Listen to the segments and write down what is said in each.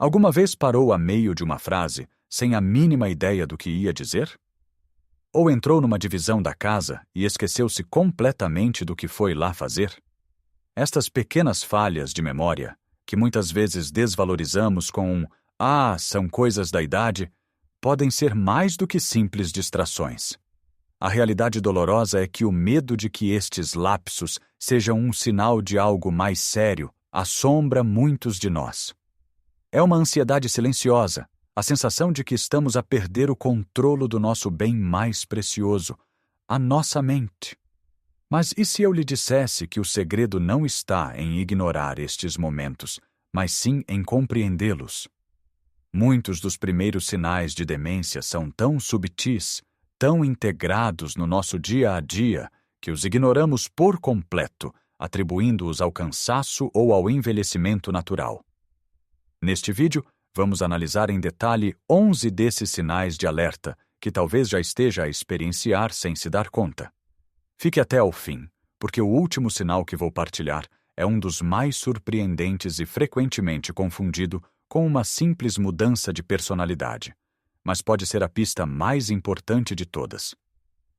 Alguma vez parou a meio de uma frase, sem a mínima ideia do que ia dizer? Ou entrou numa divisão da casa e esqueceu-se completamente do que foi lá fazer? Estas pequenas falhas de memória, que muitas vezes desvalorizamos com um "ah, são coisas da idade", podem ser mais do que simples distrações. A realidade dolorosa é que o medo de que estes lapsos sejam um sinal de algo mais sério assombra muitos de nós. É uma ansiedade silenciosa, a sensação de que estamos a perder o controle do nosso bem mais precioso, a nossa mente. Mas e se eu lhe dissesse que o segredo não está em ignorar estes momentos, mas sim em compreendê-los? Muitos dos primeiros sinais de demência são tão subtis, tão integrados no nosso dia a dia, que os ignoramos por completo, atribuindo-os ao cansaço ou ao envelhecimento natural. Neste vídeo, vamos analisar em detalhe 11 desses sinais de alerta que talvez já esteja a experienciar sem se dar conta. Fique até ao fim, porque o último sinal que vou partilhar é um dos mais surpreendentes e frequentemente confundido com uma simples mudança de personalidade, mas pode ser a pista mais importante de todas.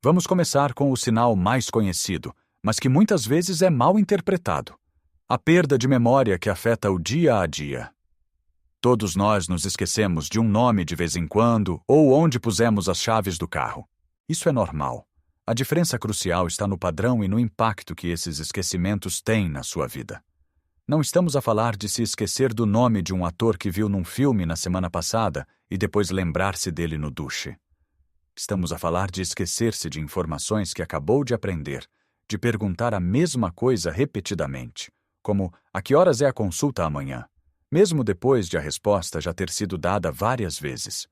Vamos começar com o sinal mais conhecido, mas que muitas vezes é mal interpretado: a perda de memória que afeta o dia a dia. Todos nós nos esquecemos de um nome de vez em quando ou onde pusemos as chaves do carro. Isso é normal. A diferença crucial está no padrão e no impacto que esses esquecimentos têm na sua vida. Não estamos a falar de se esquecer do nome de um ator que viu num filme na semana passada e depois lembrar-se dele no duche. Estamos a falar de esquecer-se de informações que acabou de aprender, de perguntar a mesma coisa repetidamente, como "a que horas é a consulta amanhã?", mesmo depois de a resposta já ter sido dada várias vezes.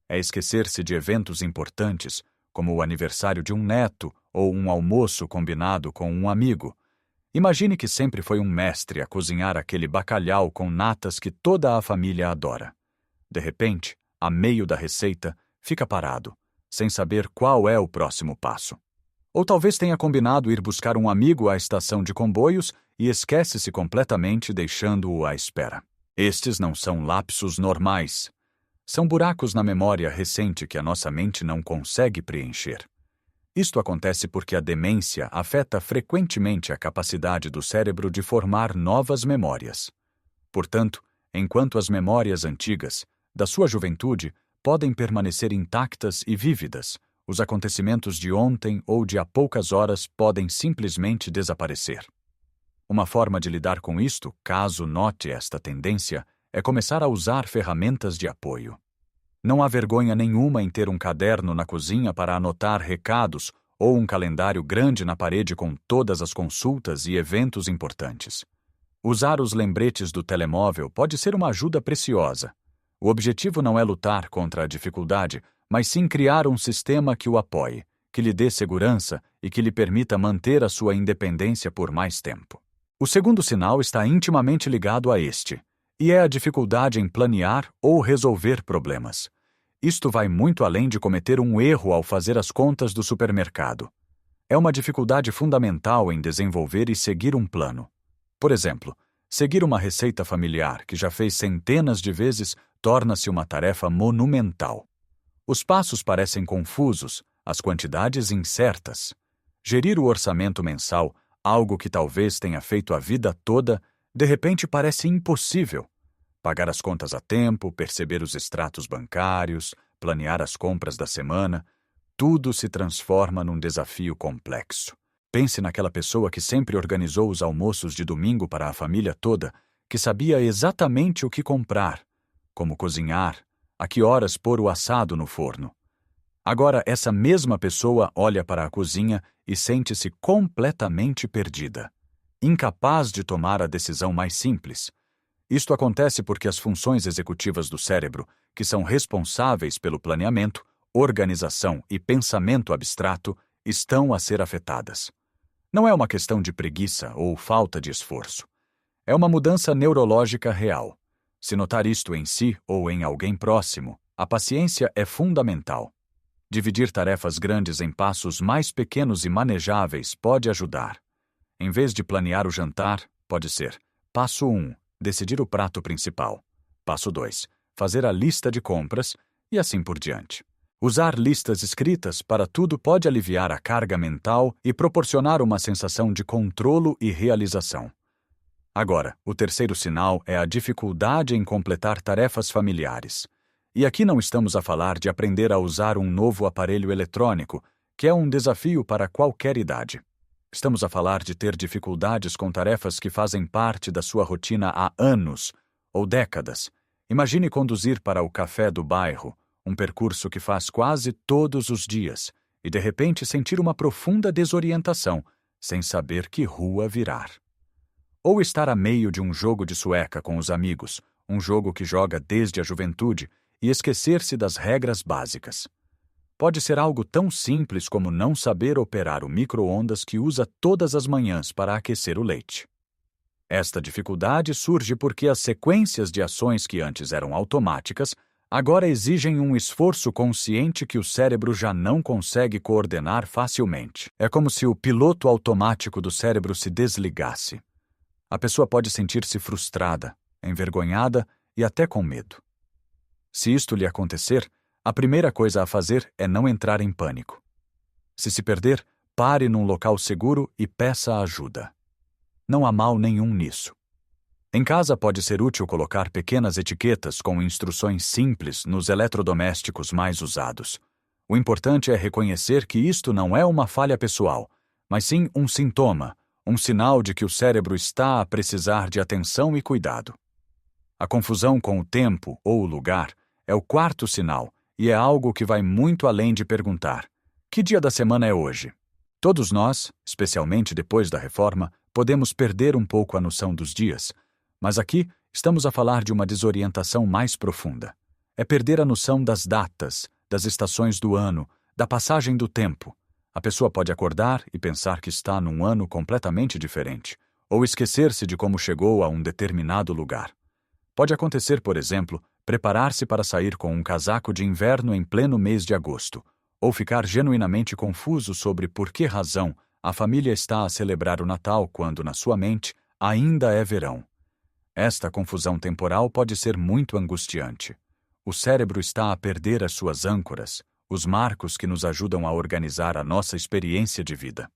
É esquecer-se de eventos importantes, como o aniversário de um neto ou um almoço combinado com um amigo. Imagine que sempre foi um mestre a cozinhar aquele bacalhau com natas que toda a família adora. De repente, a meio da receita, fica parado, sem saber qual é o próximo passo. Ou talvez tenha combinado ir buscar um amigo à estação de comboios e esquece-se completamente, deixando-o à espera. Estes não são lapsos normais. São buracos na memória recente que a nossa mente não consegue preencher. Isto acontece porque a demência afeta frequentemente a capacidade do cérebro de formar novas memórias. Portanto, enquanto as memórias antigas, da sua juventude, podem permanecer intactas e vívidas, os acontecimentos de ontem ou de há poucas horas podem simplesmente desaparecer. Uma forma de lidar com isto, caso note esta tendência, é começar a usar ferramentas de apoio. Não há vergonha nenhuma em ter um caderno na cozinha para anotar recados ou um calendário grande na parede com todas as consultas e eventos importantes. Usar os lembretes do telemóvel pode ser uma ajuda preciosa. O objetivo não é lutar contra a dificuldade, mas sim criar um sistema que o apoie, que lhe dê segurança e que lhe permita manter a sua independência por mais tempo. O segundo sinal está intimamente ligado a este, e é a dificuldade em planear ou resolver problemas. Isto vai muito além de cometer um erro ao fazer as contas do supermercado. É uma dificuldade fundamental em desenvolver e seguir um plano. Por exemplo, seguir uma receita familiar que já fez centenas de vezes torna-se uma tarefa monumental. Os passos parecem confusos, as quantidades incertas. Gerir o orçamento mensal, algo que talvez tenha feito a vida toda, de repente parece impossível. Pagar as contas a tempo, perceber os extratos bancários, planear as compras da semana, tudo se transforma num desafio complexo. Pense naquela pessoa que sempre organizou os almoços de domingo para a família toda, que sabia exatamente o que comprar, como cozinhar, a que horas pôr o assado no forno. Agora, essa mesma pessoa olha para a cozinha e sente-se completamente perdida, incapaz de tomar a decisão mais simples. Isto acontece porque as funções executivas do cérebro, que são responsáveis pelo planeamento, organização e pensamento abstrato, estão a ser afetadas. Não é uma questão de preguiça ou falta de esforço. É uma mudança neurológica real. Se notar isto em si ou em alguém próximo, a paciência é fundamental. Dividir tarefas grandes em passos mais pequenos e manejáveis pode ajudar. Em vez de planear o jantar, pode ser: passo 1, decidir o prato principal. Passo 2. Fazer a lista de compras e assim por diante. Usar listas escritas para tudo pode aliviar a carga mental e proporcionar uma sensação de controlo e realização. Agora, o terceiro sinal é a dificuldade em completar tarefas familiares. E aqui não estamos a falar de aprender a usar um novo aparelho eletrônico, que é um desafio para qualquer idade. Estamos a falar de ter dificuldades com tarefas que fazem parte da sua rotina há anos ou décadas. Imagine conduzir para o café do bairro, um percurso que faz quase todos os dias, e de repente sentir uma profunda desorientação, sem saber que rua virar. Ou estar a meio de um jogo de sueca com os amigos, um jogo que joga desde a juventude, e esquecer-se das regras básicas. Pode ser algo tão simples como não saber operar o micro-ondas que usa todas as manhãs para aquecer o leite. Esta dificuldade surge porque as sequências de ações que antes eram automáticas agora exigem um esforço consciente que o cérebro já não consegue coordenar facilmente. É como se o piloto automático do cérebro se desligasse. A pessoa pode sentir-se frustrada, envergonhada e até com medo. Se isto lhe acontecer, a primeira coisa a fazer é não entrar em pânico. Se perder, pare num local seguro e peça ajuda. Não há mal nenhum nisso. Em casa pode ser útil colocar pequenas etiquetas com instruções simples nos eletrodomésticos mais usados. O importante é reconhecer que isto não é uma falha pessoal, mas sim um sintoma, um sinal de que o cérebro está a precisar de atenção e cuidado. A confusão com o tempo ou o lugar é o quarto sinal e é algo que vai muito além de perguntar: que dia da semana é hoje? Todos nós, especialmente depois da reforma, podemos perder um pouco a noção dos dias, mas aqui estamos a falar de uma desorientação mais profunda. É perder a noção das datas, das estações do ano, da passagem do tempo. A pessoa pode acordar e pensar que está num ano completamente diferente, ou esquecer-se de como chegou a um determinado lugar. Pode acontecer, por exemplo, preparar-se para sair com um casaco de inverno em pleno mês de agosto, ou ficar genuinamente confuso sobre por que razão a família está a celebrar o Natal quando, na sua mente, ainda é verão. Esta confusão temporal pode ser muito angustiante. O cérebro está a perder as suas âncoras, os marcos que nos ajudam a organizar a nossa experiência de vida.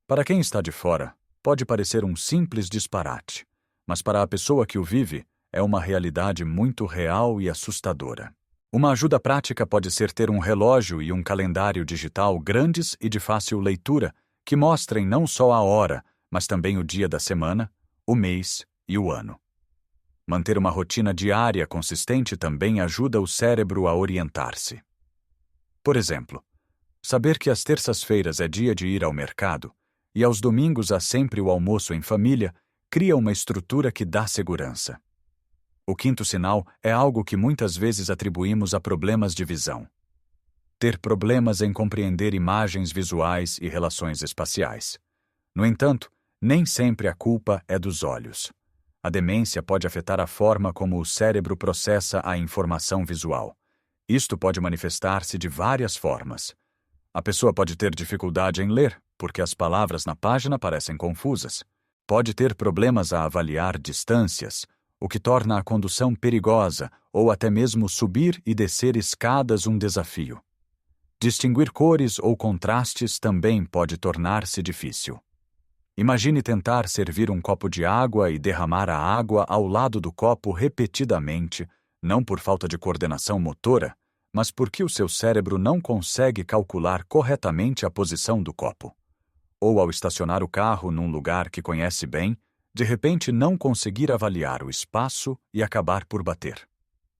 Para quem está de fora, pode parecer um simples disparate, mas para a pessoa que o vive, é uma realidade muito real e assustadora. Uma ajuda prática pode ser ter um relógio e um calendário digital grandes e de fácil leitura que mostrem não só a hora, mas também o dia da semana, o mês e o ano. Manter uma rotina diária consistente também ajuda o cérebro a orientar-se. Por exemplo, saber que às terças-feiras é dia de ir ao mercado e aos domingos há sempre o almoço em família cria uma estrutura que dá segurança. O quinto sinal é algo que muitas vezes atribuímos a problemas de visão. Ter problemas em compreender imagens visuais e relações espaciais. No entanto, nem sempre a culpa é dos olhos. A demência pode afetar a forma como o cérebro processa a informação visual. Isto pode manifestar-se de várias formas. A pessoa pode ter dificuldade em ler, porque as palavras na página parecem confusas. Pode ter problemas a avaliar distâncias, o que torna a condução perigosa ou até mesmo subir e descer escadas um desafio. Distinguir cores ou contrastes também pode tornar-se difícil. Imagine tentar servir um copo de água e derramar a água ao lado do copo repetidamente, não por falta de coordenação motora, mas porque o seu cérebro não consegue calcular corretamente a posição do copo. Ou ao estacionar o carro num lugar que conhece bem, de repente não conseguir avaliar o espaço e acabar por bater.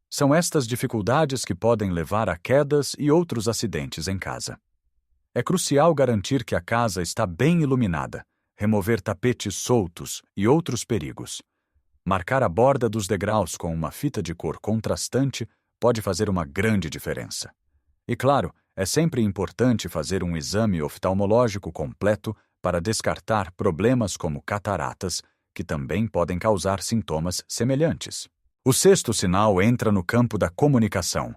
São estas dificuldades que podem levar a quedas e outros acidentes em casa. É crucial garantir que a casa está bem iluminada, remover tapetes soltos e outros perigos. Marcar a borda dos degraus com uma fita de cor contrastante pode fazer uma grande diferença. E claro, é sempre importante fazer um exame oftalmológico completo para descartar problemas como cataratas, que também podem causar sintomas semelhantes. O sexto sinal entra no campo da comunicação.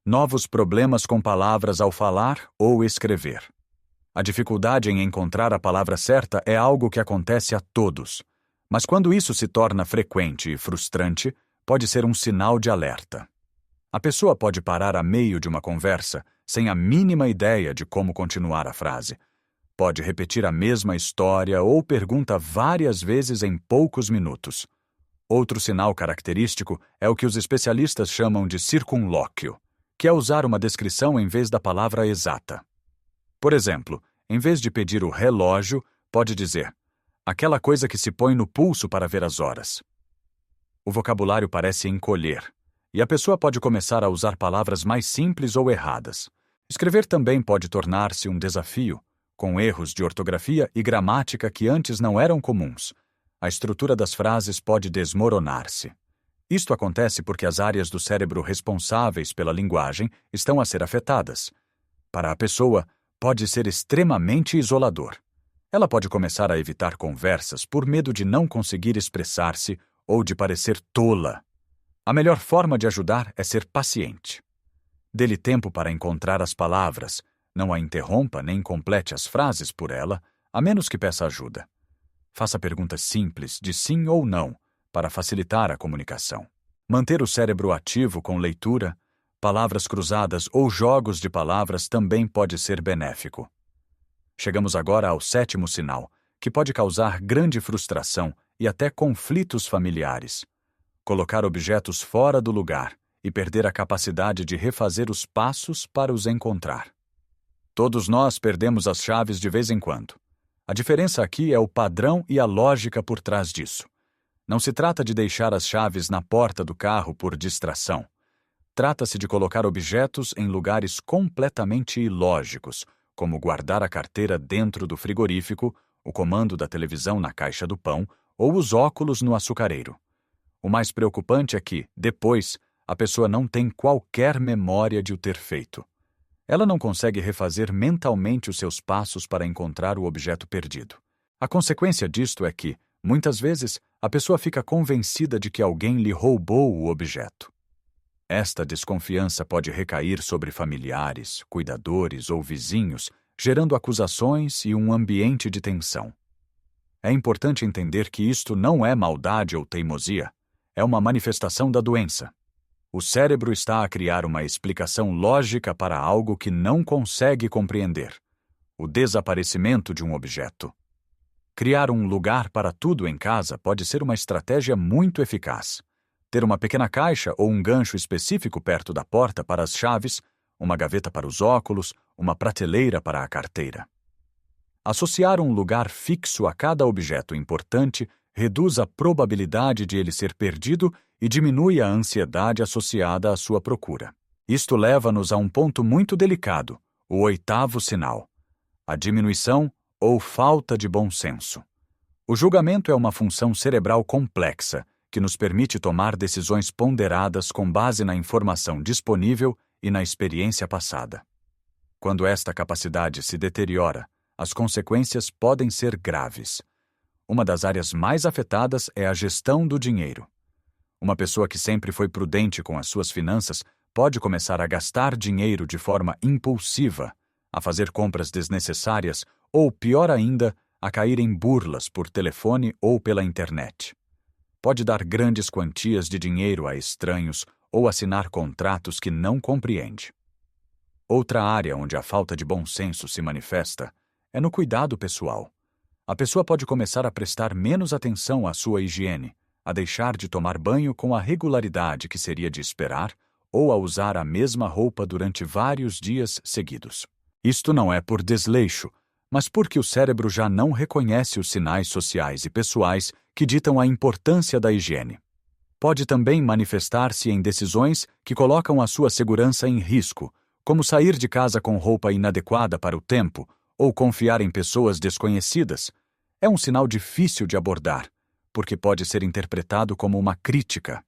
Novos problemas com palavras ao falar ou escrever. A dificuldade em encontrar a palavra certa é algo que acontece a todos. Mas quando isso se torna frequente e frustrante, pode ser um sinal de alerta. A pessoa pode parar a meio de uma conversa sem a mínima ideia de como continuar a frase. Pode repetir a mesma história ou pergunta várias vezes em poucos minutos. Outro sinal característico é o que os especialistas chamam de circunlóquio, que é usar uma descrição em vez da palavra exata. Por exemplo, em vez de pedir o relógio, pode dizer: aquela coisa que se põe no pulso para ver as horas. O vocabulário parece encolher, e a pessoa pode começar a usar palavras mais simples ou erradas. Escrever também pode tornar-se um desafio, com erros de ortografia e gramática que antes não eram comuns. A estrutura das frases pode desmoronar-se. Isto acontece porque as áreas do cérebro responsáveis pela linguagem estão a ser afetadas. Para a pessoa, pode ser extremamente isolador. Ela pode começar a evitar conversas por medo de não conseguir expressar-se ou de parecer tola. A melhor forma de ajudar é ser paciente. Dê-lhe tempo para encontrar as palavras, não a interrompa nem complete as frases por ela, a menos que peça ajuda. Faça perguntas simples de sim ou não, para facilitar a comunicação. Manter o cérebro ativo com leitura, palavras cruzadas ou jogos de palavras também pode ser benéfico. Chegamos agora ao 7º sinal, que pode causar grande frustração e até conflitos familiares. Colocar objetos fora do lugar e perder a capacidade de refazer os passos para os encontrar. Todos nós perdemos as chaves de vez em quando. A diferença aqui é o padrão e a lógica por trás disso. Não se trata de deixar as chaves na porta do carro por distração. Trata-se de colocar objetos em lugares completamente ilógicos, como guardar a carteira dentro do frigorífico, o comando da televisão na caixa do pão ou os óculos no açucareiro. O mais preocupante é que, depois, a pessoa não tem qualquer memória de o ter feito. Ela não consegue refazer mentalmente os seus passos para encontrar o objeto perdido. A consequência disto é que, muitas vezes, a pessoa fica convencida de que alguém lhe roubou o objeto. Esta desconfiança pode recair sobre familiares, cuidadores ou vizinhos, gerando acusações e um ambiente de tensão. É importante entender que isto não é maldade ou teimosia, é uma manifestação da doença. O cérebro está a criar uma explicação lógica para algo que não consegue compreender: o desaparecimento de um objeto. Criar um lugar para tudo em casa pode ser uma estratégia muito eficaz. Ter uma pequena caixa ou um gancho específico perto da porta para as chaves, uma gaveta para os óculos, uma prateleira para a carteira. Associar um lugar fixo a cada objeto importante reduz a probabilidade de ele ser perdido e diminui a ansiedade associada à sua procura. Isto leva-nos a um ponto muito delicado, o 8º sinal: a diminuição ou falta de bom senso. O julgamento é uma função cerebral complexa que nos permite tomar decisões ponderadas com base na informação disponível e na experiência passada. Quando esta capacidade se deteriora, as consequências podem ser graves. Uma das áreas mais afetadas é a gestão do dinheiro. Uma pessoa que sempre foi prudente com as suas finanças pode começar a gastar dinheiro de forma impulsiva, a fazer compras desnecessárias ou, pior ainda, a cair em burlas por telefone ou pela internet. Pode dar grandes quantias de dinheiro a estranhos ou assinar contratos que não compreende. Outra área onde a falta de bom senso se manifesta é no cuidado pessoal. A pessoa pode começar a prestar menos atenção à sua higiene, a deixar de tomar banho com a regularidade que seria de esperar ou a usar a mesma roupa durante vários dias seguidos. Isto não é por desleixo, mas porque o cérebro já não reconhece os sinais sociais e pessoais que ditam a importância da higiene. Pode também manifestar-se em decisões que colocam a sua segurança em risco, como sair de casa com roupa inadequada para o tempo ou confiar em pessoas desconhecidas. É um sinal difícil de abordar, porque pode ser interpretado como uma crítica.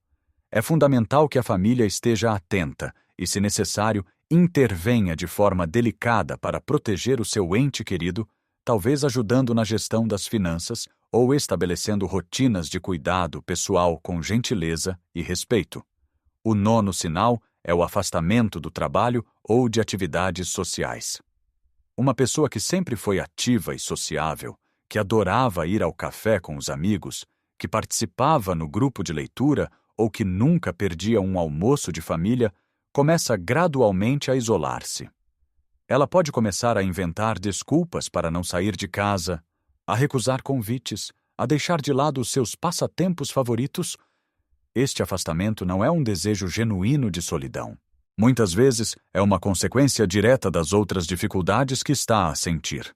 É fundamental que a família esteja atenta e, se necessário, intervenha de forma delicada para proteger o seu ente querido, talvez ajudando na gestão das finanças ou estabelecendo rotinas de cuidado pessoal com gentileza e respeito. O 9º sinal é o afastamento do trabalho ou de atividades sociais. Uma pessoa que sempre foi ativa e sociável, que adorava ir ao café com os amigos, que participava no grupo de leitura ou que nunca perdia um almoço de família, começa gradualmente a isolar-se. Ela pode começar a inventar desculpas para não sair de casa, a recusar convites, a deixar de lado os seus passatempos favoritos. Este afastamento não é um desejo genuíno de solidão. Muitas vezes é uma consequência direta das outras dificuldades que está a sentir.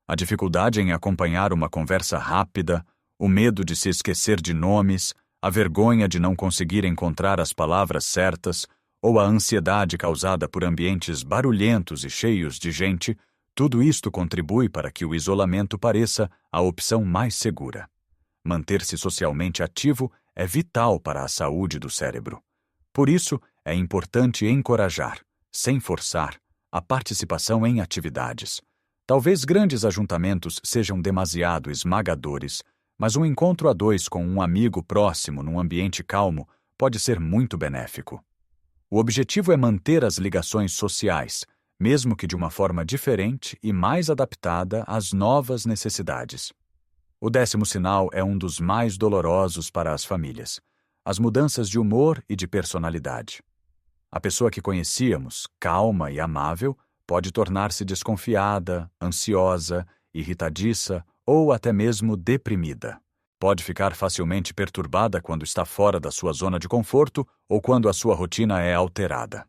A dificuldade em acompanhar uma conversa rápida, o medo de se esquecer de nomes, a vergonha de não conseguir encontrar as palavras certas, ou a ansiedade causada por ambientes barulhentos e cheios de gente, tudo isto contribui para que o isolamento pareça a opção mais segura. Manter-se socialmente ativo é vital para a saúde do cérebro. Por isso, é importante encorajar, sem forçar, a participação em atividades. Talvez grandes ajuntamentos sejam demasiado esmagadores, mas um encontro a dois com um amigo próximo num ambiente calmo pode ser muito benéfico. O objetivo é manter as ligações sociais, mesmo que de uma forma diferente e mais adaptada às novas necessidades. O 10º sinal é um dos mais dolorosos para as famílias: as mudanças de humor e de personalidade. A pessoa que conhecíamos, calma e amável, pode tornar-se desconfiada, ansiosa, irritadiça ou até mesmo deprimida. Pode ficar facilmente perturbada quando está fora da sua zona de conforto ou quando a sua rotina é alterada.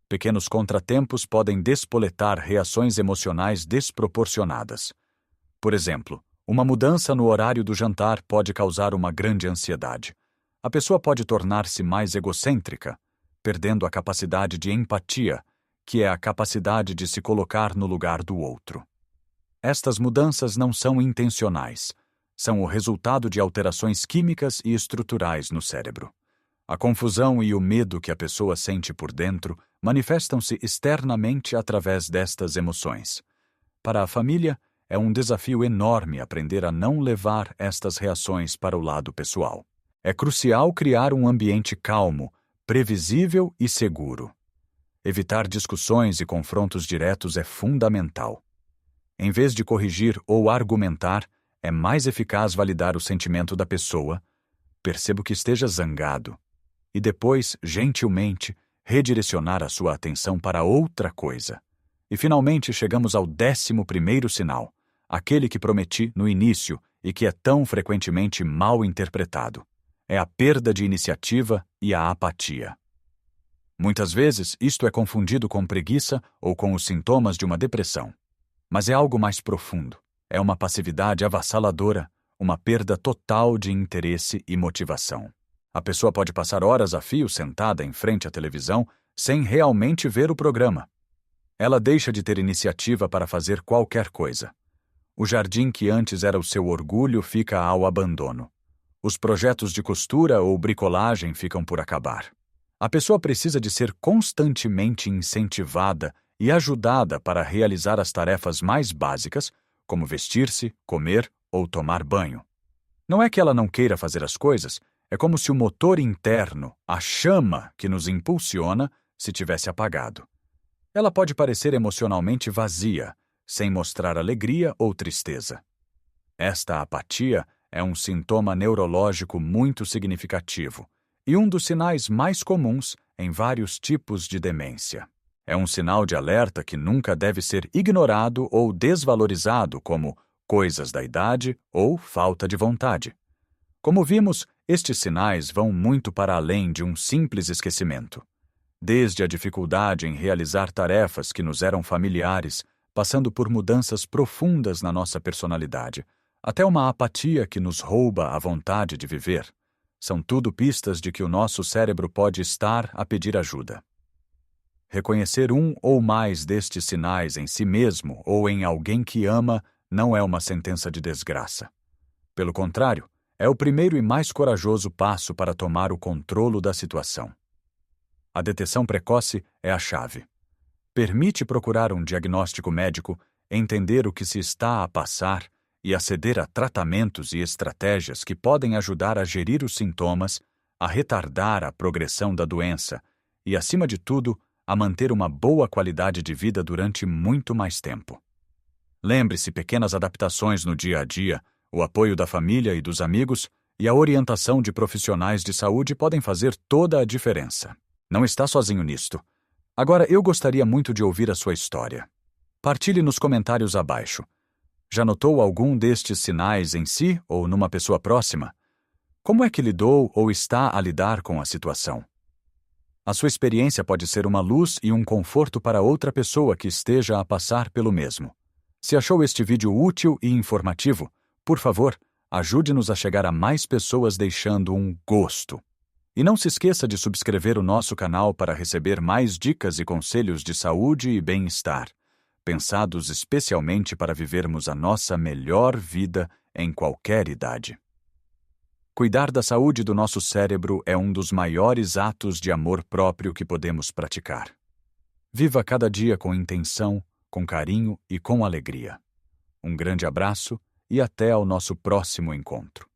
Pequenos contratempos podem despoletar reações emocionais desproporcionadas. Por exemplo, uma mudança no horário do jantar pode causar uma grande ansiedade. A pessoa pode tornar-se mais egocêntrica, perdendo a capacidade de empatia, que é a capacidade de se colocar no lugar do outro. Estas mudanças não são intencionais, são o resultado de alterações químicas e estruturais no cérebro. A confusão e o medo que a pessoa sente por dentro manifestam-se externamente através destas emoções. Para a família, é um desafio enorme aprender a não levar estas reações para o lado pessoal. É crucial criar um ambiente calmo, previsível e seguro. Evitar discussões e confrontos diretos é fundamental. Em vez de corrigir ou argumentar, é mais eficaz validar o sentimento da pessoa, percebo que esteja zangado, e depois, gentilmente, redirecionar a sua atenção para outra coisa. E finalmente chegamos ao 11º sinal, aquele que prometi no início e que é tão frequentemente mal interpretado. É a perda de iniciativa e a apatia. Muitas vezes, isto é confundido com preguiça ou com os sintomas de uma depressão. Mas é algo mais profundo. É uma passividade avassaladora, uma perda total de interesse e motivação. A pessoa pode passar horas a fio sentada em frente à televisão sem realmente ver o programa. Ela deixa de ter iniciativa para fazer qualquer coisa. O jardim que antes era o seu orgulho fica ao abandono. Os projetos de costura ou bricolagem ficam por acabar. A pessoa precisa de ser constantemente incentivada e ajudada para realizar as tarefas mais básicas, como vestir-se, comer ou tomar banho. Não é que ela não queira fazer as coisas, é como se o motor interno, a chama que nos impulsiona, se tivesse apagado. Ela pode parecer emocionalmente vazia, sem mostrar alegria ou tristeza. Esta apatia é um sintoma neurológico muito significativo e um dos sinais mais comuns em vários tipos de demência. É um sinal de alerta que nunca deve ser ignorado ou desvalorizado como coisas da idade ou falta de vontade. Como vimos, estes sinais vão muito para além de um simples esquecimento. Desde a dificuldade em realizar tarefas que nos eram familiares, passando por mudanças profundas na nossa personalidade, até uma apatia que nos rouba a vontade de viver. São tudo pistas de que o nosso cérebro pode estar a pedir ajuda. Reconhecer um ou mais destes sinais em si mesmo ou em alguém que ama não é uma sentença de desgraça. Pelo contrário, é o primeiro e mais corajoso passo para tomar o controle da situação. A detecção precoce é a chave. Permite procurar um diagnóstico médico, entender o que se está a passar e aceder a tratamentos e estratégias que podem ajudar a gerir os sintomas, a retardar a progressão da doença e, acima de tudo, a manter uma boa qualidade de vida durante muito mais tempo. Lembre-se, pequenas adaptações no dia a dia, o apoio da família e dos amigos E a orientação de profissionais de saúde podem fazer toda a diferença. Não está sozinho nisto. Agora, eu gostaria muito de ouvir a sua história. Partilhe nos comentários abaixo. Já notou algum destes sinais em si ou numa pessoa próxima? Como é que lidou ou está a lidar com a situação? A sua experiência pode ser uma luz e um conforto para outra pessoa que esteja a passar pelo mesmo. Se achou este vídeo útil e informativo, por favor, ajude-nos a chegar a mais pessoas deixando um gosto. E não se esqueça de subscrever o nosso canal para receber mais dicas e conselhos de saúde e bem-estar, pensados especialmente para vivermos a nossa melhor vida em qualquer idade. Cuidar da saúde do nosso cérebro é um dos maiores atos de amor próprio que podemos praticar. Viva cada dia com intenção, com carinho e com alegria. Um grande abraço e até ao nosso próximo encontro.